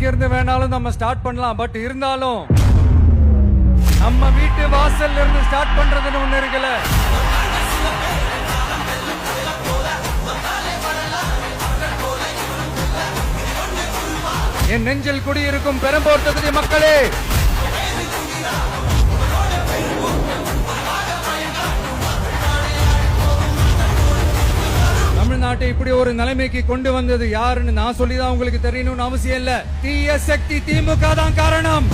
இருந்து வேணாலும் நம்ம ஸ்டார்ட் பண்ணலாம். பட் இருந்தாலும் நம்ம வீட்டு வாசல்ல இருந்து ஸ்டார்ட் பண்றதுன்னு ஒண்ணு இருக்குல்ல. என் நெஞ்சில் குடியிருக்கும் பெரம்பூர் தொகுதி மக்களே, தமிழ்நாட்டை இப்படி ஒரு நிலைமைக்கு கொண்டு வந்தது யாருன்னு நான் சொல்லிதான் உங்களுக்கு தெரியணும்னு அவசியம் இல்ல. தீய சக்தி திமுக தான் காரணம்.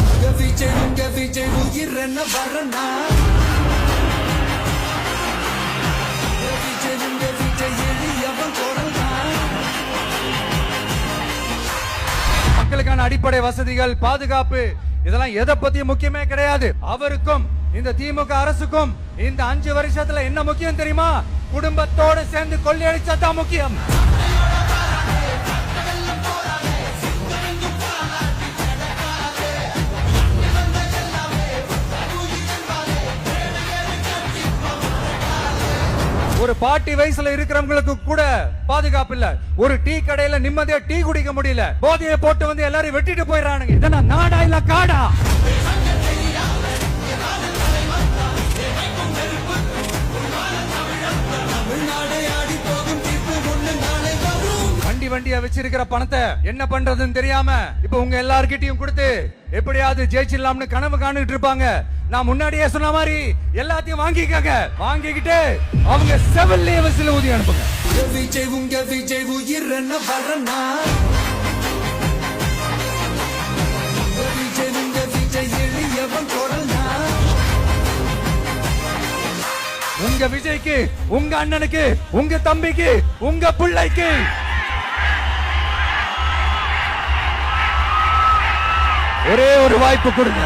மக்களுக்கான அடிப்படை வசதிகள், பாதுகாப்பு, இதெல்லாம் எதை பத்தி முக்கியமே கிடையாது. அவருக்கும் இந்த திமுக அரசுக்கும் இந்த 5 வருஷத்துல என்ன முக்கியம் தெரியுமா? குடும்பத்தோடு சேர்ந்து கொள்ளையடிச்சா தான் முக்கியம். ஒரு பாட்டி வயசுல இருக்கிறவங்களுக்கு கூட பாதுகாப்பு இல்ல. ஒரு டீ கடையில நிம்மதியா டீ குடிக்க முடியல. போதையை போட்டு வந்து எல்லாரும் வெட்டிட்டு போயிடறானுங்க. இதெல்லாம் நாடா இல்ல காடா? வண்டியா வச்சிருக்கிற பணத்தை என்ன பண்றதுன்னு தெரியாம இப்ப உங்க எல்லார்கிட்டயும் கொடுத்து எப்படியாவது ஜெயிச்சிடலாம்னு கனவு காணிட்டு இருப்பாங்க. நான் முன்னாடியே சொன்ன மாதிரி எல்லாத்தையும் வாங்கிக்கங்க. வாங்கிக்கிட்டு அவங்க செவல்லே வசில ஊதி அனுப்புங்க. உங்க விஜய்க்கு, உங்க அண்ணனுக்கு, உங்க தம்பிக்கு, உங்க பிள்ளைக்கு ஒரே ஒரு வாய்ப்பு கொடுங்க.